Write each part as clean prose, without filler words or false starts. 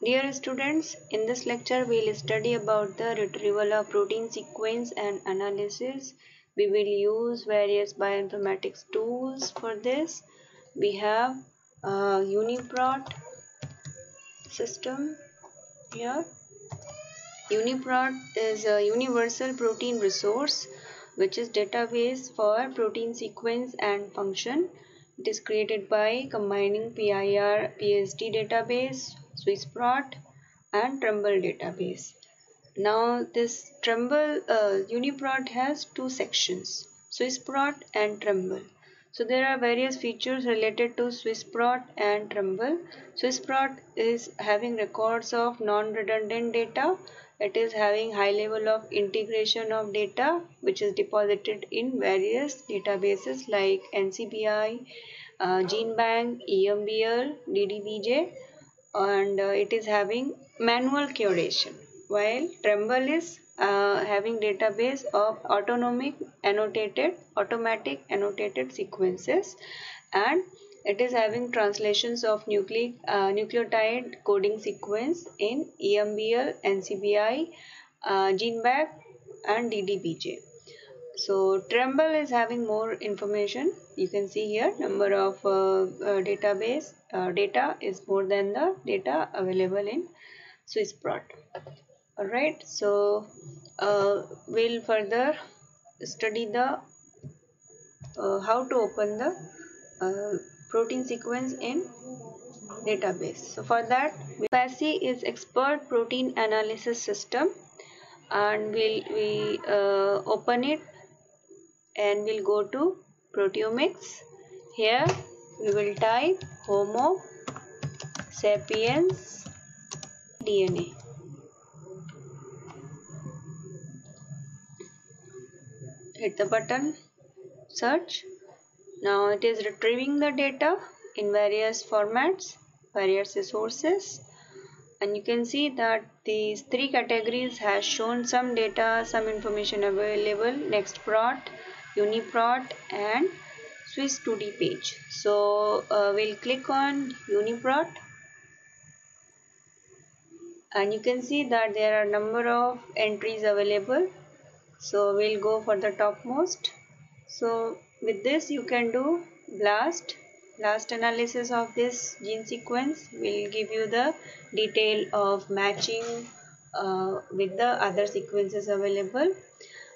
Dear students, in this lecture we will study about the retrieval of protein sequence and analysis. We will use various bioinformatics tools for this. We have UniProt system here. UniProt is a universal protein resource which is database for protein sequence and function. It is created by combining PIR PSD database, SwissProt and Trumbull database. Now this UniProt has two sections, SwissProt and Trumbull. So there are various features related to SwissProt and Trumbull. SwissProt is having records of non-redundant data. It is having high level of integration of data which is deposited in various databases like NCBI, GenBank, EMBL, DDBJ, and it is having manual curation, while Trumbull is having database of automatic annotated sequences, and it is having translations of nucleotide coding sequence in EMBL, NCBI, GenBank and DDBJ. So Trumbull is having more information. You can see here number of database data is more than the data available in SwissProt. Alright, so we'll further study the how to open the protein sequence in database. So for that, PASSY is expert protein analysis system, and we open it and we'll go to proteomics. Here we will type Homo sapiens DNA. Hit the button, search. Now it is retrieving the data in various formats, various resources, and you can see that these three categories has shown some data, some information available: NextProt, UniProt and Swiss2D page. So we'll click on UniProt, and you can see that there are number of entries available. So we'll go for the topmost. So with this you can do BLAST analysis of this gene sequence. Will give you the detail of matching with the other sequences available,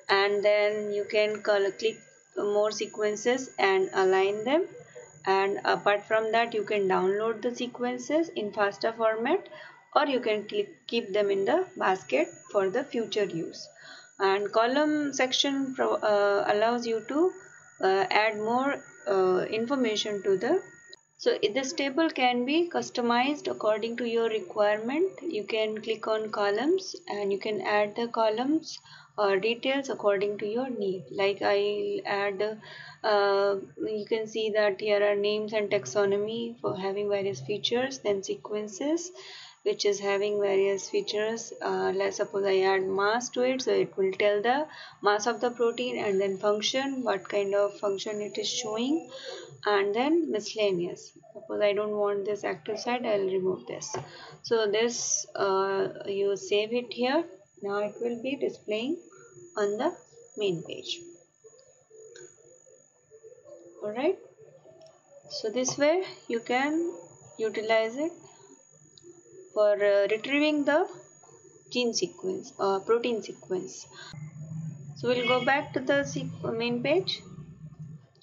and then you can click more sequences and align them, and apart from that you can download the sequences in FASTA format, or you can keep them in the basket for the future use. And column section allows you to add more information to the. So this table can be customized according to your requirement. You can click on columns and you can add the columns or details according to your need. Like I'll add, you can see that here are names and taxonomy for having various features, then sequences which is having various features. Let's suppose I add mass to it, so it will tell the mass of the protein, and then function, what kind of function it is showing, and then miscellaneous. Suppose I don't want this active site, I'll remove this. So this you save it here. Now it will be displaying on the main page. Alright, so this way you can utilize it for retrieving the gene sequence or protein sequence. So we'll go back to the main page,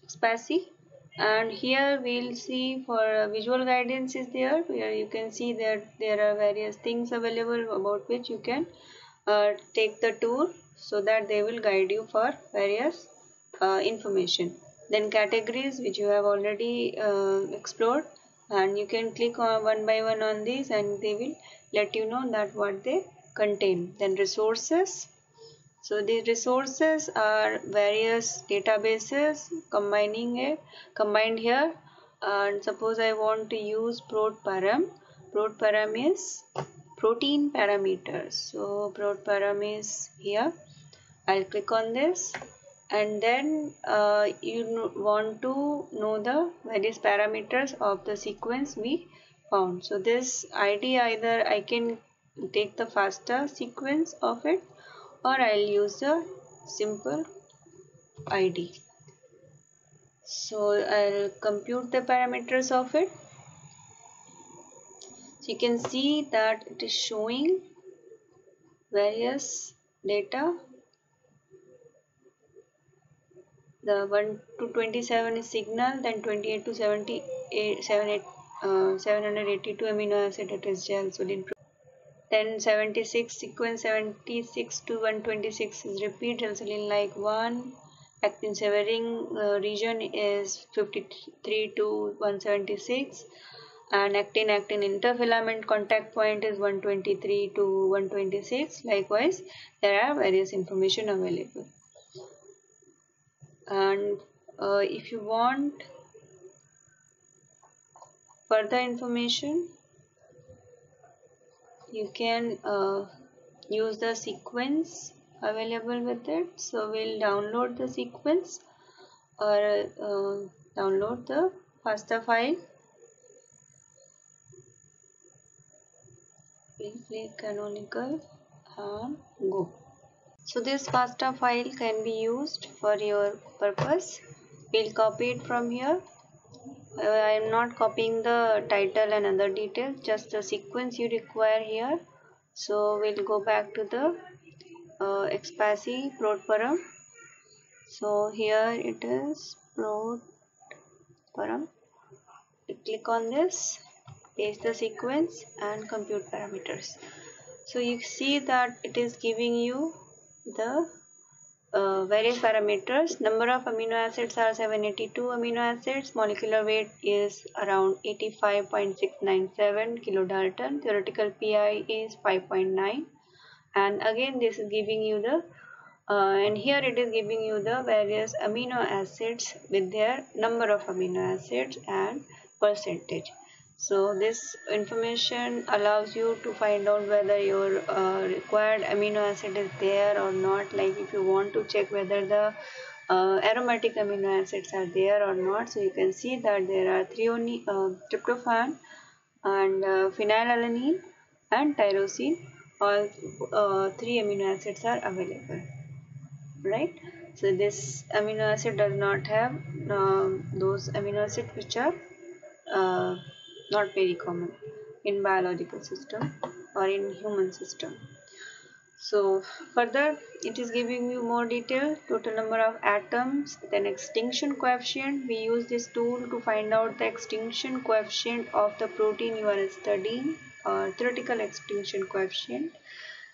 SPASSY, and here we'll see for visual guidance is there, where you can see that there are various things available about which you can take the tour, so that they will guide you for various information. Then categories, which you have already explored, and you can click on one by one on these and they will let you know that what they contain. Then resources. So the resources are various databases combined here, and suppose I want to use ProtParam. ProtParam is protein parameters. So ProtParam is here. I'll click on this, and then you want to know the various parameters of the sequence we found. So this ID, either I can take the FASTA sequence of it, or I'll use the simple ID. So I'll compute the parameters of it. So you can see that it is showing various data. The 1 to 27 is signal, then 28 to 78, 782 amino acid, it is gel. So then 76 sequence, 76 to 126 is repeat, insulin like 1. Actin severing region is 53 to 176, and actin interfilament contact point is 123 to 126. Likewise, there are various information available. And if you want further information, you can use the sequence available with it. So we'll download the sequence, or download the FASTA file. We'll click canonical and go. So this FASTA file can be used for your purpose. We'll copy it from here. I am not copying the title and other details, just the sequence you require here. So we'll go back to the XPASI prot param. So here it is, prot param. Click on this, paste the sequence and compute parameters. So you see that it is giving you the various parameters. Number of amino acids are 782 amino acids. Molecular weight is around 85.697 kilodalton. Theoretical pi is 5.9. And again this is giving you the and here it is giving you the various amino acids with their number of amino acids and percentage. So this information allows you to find out whether your required amino acid is there or not. Like if you want to check whether the aromatic amino acids are there or not. So you can see that there are tryptophan and phenylalanine and tyrosine. All 3 amino acids are available, right? So this amino acid does not have those amino acids which are not very common in biological system or in human system. So further it is giving you more detail, total number of atoms, then extinction coefficient. We use this tool to find out the extinction coefficient of the protein you are studying, or theoretical extinction coefficient.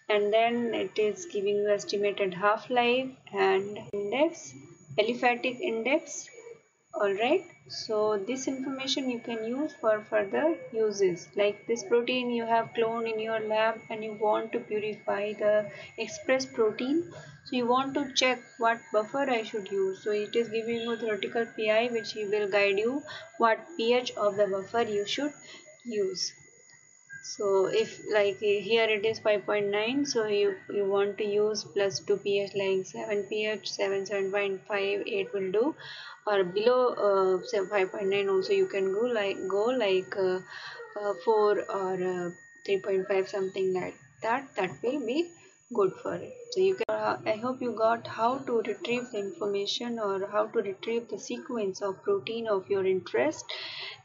And then it is giving you estimated half-life and index, aliphatic index. Alright, so this information you can use for further uses. Like this protein you have cloned in your lab and you want to purify the express protein. So you want to check what buffer I should use. So it is giving you theoretical PI which will guide you what pH of the buffer you should use. So if like here it is 5.9, so you want to use plus 2 pH like 7 pH, 7.5, 8 will do, or below 5.9 also you can go like 4 or 3.5, something like that. That will be good for it. So you can I hope you got how to retrieve the information or how to retrieve the sequence of protein of your interest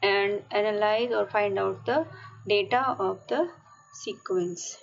and analyze or find out the data of the sequence.